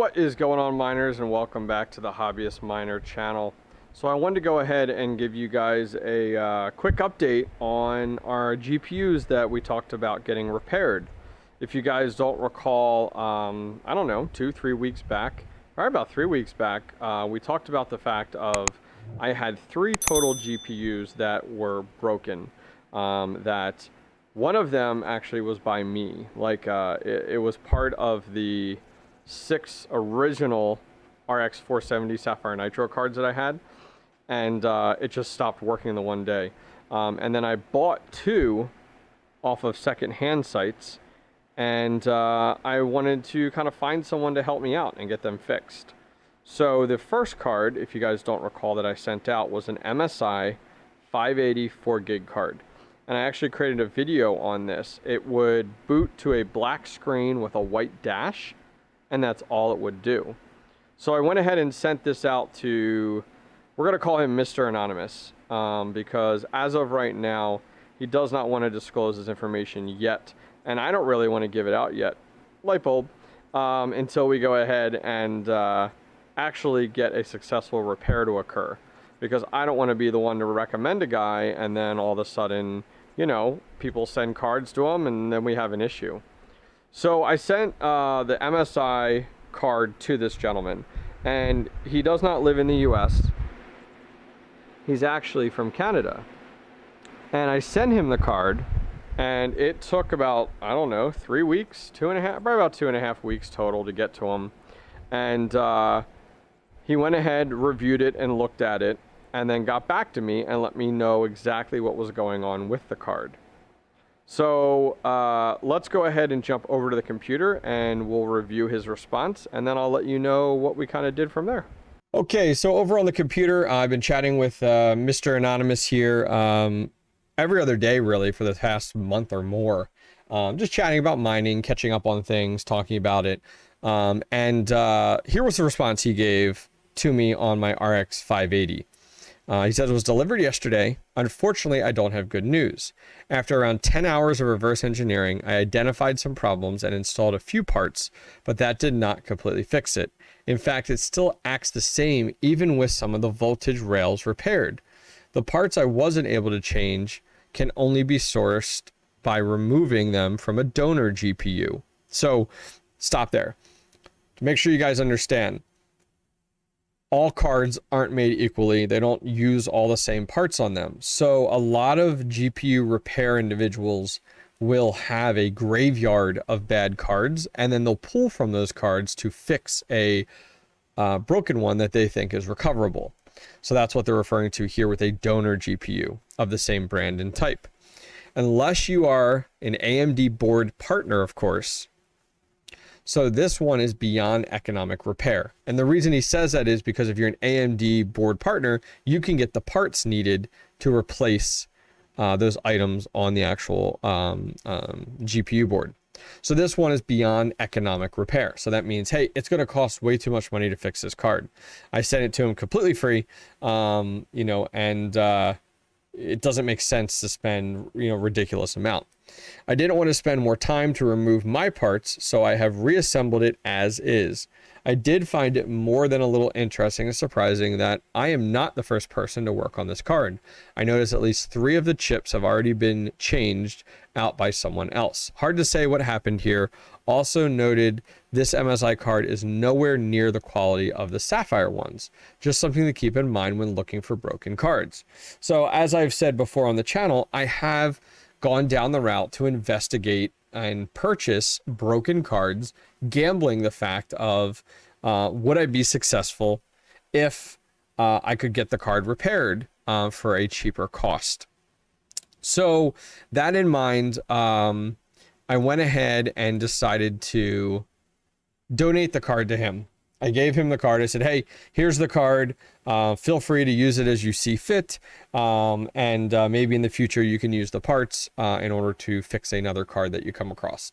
What is going on, miners, and welcome back to the Hobbyist Miner channel. So I wanted to go ahead and give you guys a quick update on our GPUs that we talked about getting repaired. If you guys don't recall, I don't know, 2-3 weeks back, or about 3 weeks back, we talked about the fact of I had 3 total GPUs that were broken. That one of them actually was by me. Like it was part of the 6 original RX470 Sapphire Nitro cards that I had, and it just stopped working the one day. And then I bought 2 off of second-hand sites, and I wanted to kind of find someone to help me out and get them fixed. So the first card, if you guys don't recall, that I sent out was an MSI 580 4GB card. And I actually created a video on this. It would boot to a black screen with a white dash, and that's all it would do. So I went ahead and sent this out to, we're going to call him Mr. Anonymous, because as of right now, he does not want to disclose his information yet, and I don't really want to give it out yet, light bulb, until we go ahead and actually get a successful repair to occur. Because I don't want to be the one to recommend a guy, and then all of a sudden, you know, people send cards to him, and then we have an issue. So I sent the MSI card to this gentleman, and he does not live in the US. He's actually from Canada. And I sent him the card, and it took about, I don't know, 3 weeks, 2.5, probably about 2.5 weeks total to get to him. And he went ahead, reviewed it, and looked at it, and then got back to me and let me know exactly what was going on with the card. So let's go ahead and jump over to the computer and we'll review his response, and then I'll let you know what we kind of did from there. Okay, so over on the computer, I've been chatting with Mr. Anonymous here every other day, really, for the past month or more. Just chatting about mining, catching up on things, talking about it. And here was the response he gave to me on my RX580. He says it was delivered yesterday. Unfortunately, I don't have good news. After around 10 hours of reverse engineering, I identified some problems and installed a few parts, but that did not completely fix it. In fact, it still acts the same even with some of the voltage rails repaired. The parts I wasn't able to change can only be sourced by removing them from a donor GPU. So stop there. To make sure you guys understand, all cards aren't made equally. They don't use all the same parts on them. So a lot of GPU repair individuals will have a graveyard of bad cards, and then they'll pull from those cards to fix a broken one that they think is recoverable. So that's what they're referring to here with a donor GPU of the same brand and type. Unless you are an AMD board partner, of course. So this one is beyond economic repair. And the reason he says that is because if you're an AMD board partner, you can get the parts needed to replace those items on the actual GPU board. So this one is beyond economic repair. So that means, hey, it's going to cost way too much money to fix this card. I sent it to him completely free, you know, and it doesn't make sense to spend, you know, ridiculous amount. I didn't want to spend more time to remove my parts, so I have reassembled it as is. I did find it more than a little interesting and surprising that I am not the first person to work on this card. I noticed at least 3 of the chips have already been changed out by someone else. Hard to say what happened here. Also noted this MSI card is nowhere near the quality of the Sapphire ones. Just something to keep in mind when looking for broken cards. So as I've said before on the channel, I have gone down the route to investigate and purchase broken cards, gambling the fact of would I be successful if I could get the card repaired for a cheaper cost. So that in mind, I went ahead and decided to donate the card to him. I gave him the card. I said, hey, here's the card. Feel free to use it as you see fit. And maybe in the future, you can use the parts in order to fix another card that you come across.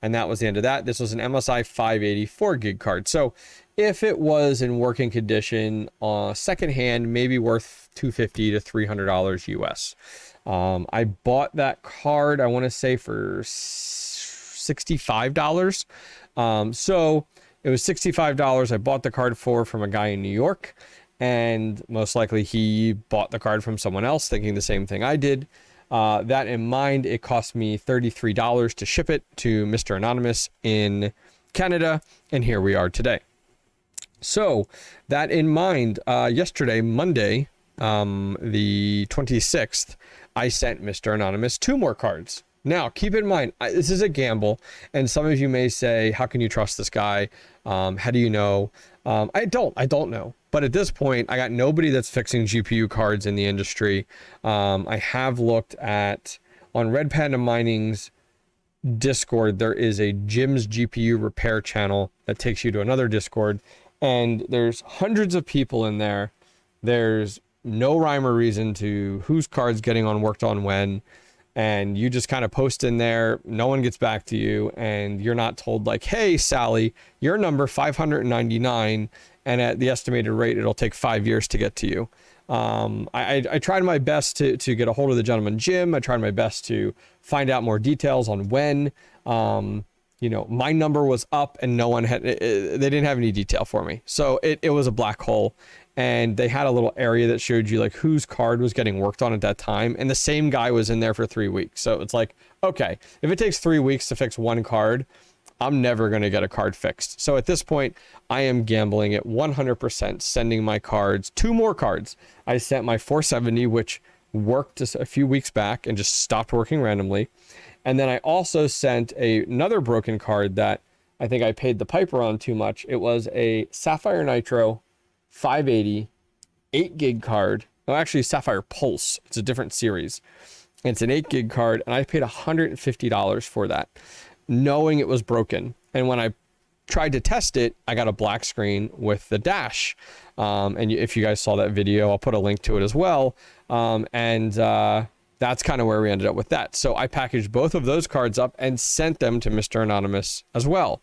And that was the end of that. This was an MSI 580 4GB card. So if it was in working condition, secondhand, maybe worth $250 to $300 US. I bought that card, I want to say, for $65. So It was $65. I bought the card from a guy in New York, and most likely he bought the card from someone else thinking the same thing I did. That in mind, it cost me $33 to ship it to Mr. Anonymous in Canada, and here we are today. So that in mind, yesterday, Monday, the 26th, I sent Mr. Anonymous 2 more cards. Now, keep in mind, this is a gamble, and some of you may say, how can you trust this guy? How do you know? I don't know. But at this point, I got nobody that's fixing GPU cards in the industry. I have looked at, on Red Panda Mining's Discord, there is a Jim's GPU repair channel that takes you to another Discord, and there's hundreds of people in there. There's no rhyme or reason to whose card's getting worked on when, and you just kind of post in there, no one gets back to you, and you're not told like, hey, Sally, you're number 599, and at the estimated rate, it'll take 5 years to get to you. I tried my best to get a hold of the gentleman Jim. I tried my best to find out more details on when. You know, my number was up and no one had, they didn't have any detail for me. So it was a black hole, and they had a little area that showed you like whose card was getting worked on at that time. And the same guy was in there for 3 weeks. So it's like, okay, if it takes 3 weeks to fix one card, I'm never going to get a card fixed. So at this point, I am gambling at 100% sending my cards, 2 more cards. I sent my 470, which worked just a few weeks back and just stopped working randomly. And then I also sent another broken card that I think I paid the piper on too much. It was a Sapphire Nitro 580 8 gig card. Oh, actually Sapphire Pulse. It's a different series. It's an 8 gig card, and I paid $150 for that, knowing it was broken. And when I tried to test it, I got a black screen with the dash. And if you guys saw that video, I'll put a link to it as well. That's kind of where we ended up with that. So I packaged both of those cards up and sent them to Mr. Anonymous as well.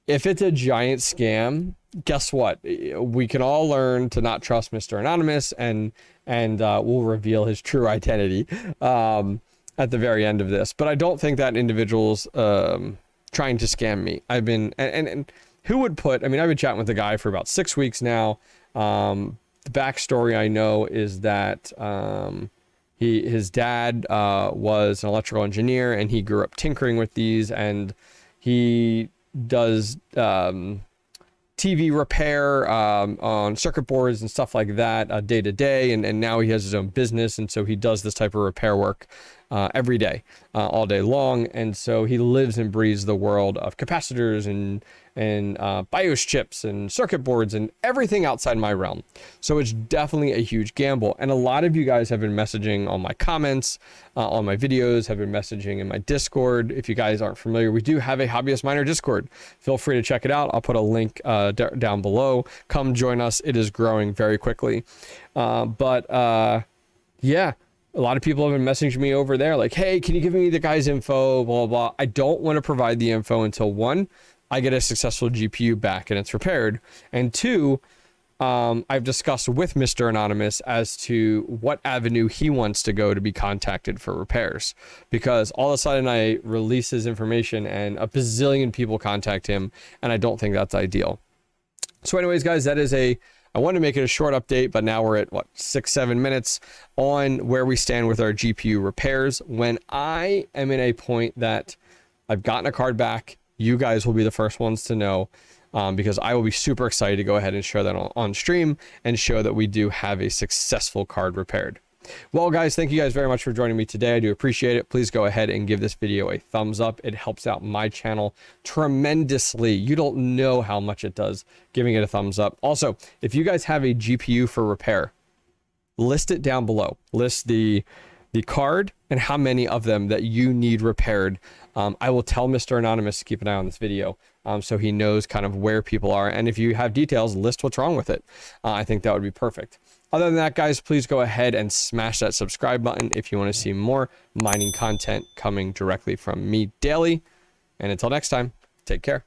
If it's a giant scam, guess what? We can all learn to not trust Mr. Anonymous, and we'll reveal his true identity at the very end of this. But I don't think that individual's trying to scam me. I've been, and who would put, I mean, I've been chatting with the guy for about 6 weeks now. The backstory I know is that his dad was an electrical engineer, and he grew up tinkering with these, and he does TV repair on circuit boards and stuff like that day to day, and now he has his own business, and so he does this type of repair work every day, all day long. And so he lives and breathes the world of capacitors and BIOS chips and circuit boards and everything outside my realm. So it's definitely a huge gamble. And a lot of you guys have been messaging on my comments, on my videos, have been messaging in my Discord. If you guys aren't familiar, we do have a Hobbyist Miner Discord. Feel free to check it out. I'll put a link down below. Come join us. It is growing very quickly. Yeah. A lot of people have been messaging me over there like, hey, can you give me the guy's info, blah, blah, blah. I don't want to provide the info until 1, I get a successful GPU back and it's repaired. And 2, I've discussed with Mr. Anonymous as to what avenue he wants to go to be contacted for repairs. Because all of a sudden I release his information and a bazillion people contact him, and I don't think that's ideal. So anyways, guys, that is I wanted to make it a short update, but now we're at, 6-7 minutes on where we stand with our GPU repairs. When I am in a point that I've gotten a card back, you guys will be the first ones to know, because I will be super excited to go ahead and share that on stream and show that we do have a successful card repaired. Well, guys, thank you guys very much for joining me today. I do appreciate it. Please go ahead and give this video a thumbs up. It helps out my channel tremendously. You don't know how much it does giving it a thumbs up. Also, if you guys have a GPU for repair, list it down below. List the card and how many of them that you need repaired. I will tell Mr. Anonymous to keep an eye on this video, so he knows kind of where people are. And if you have details, list what's wrong with it. I think that would be perfect. Other than that, guys, please go ahead and smash that subscribe button if you want to see more mining content coming directly from me daily. And until next time, take care.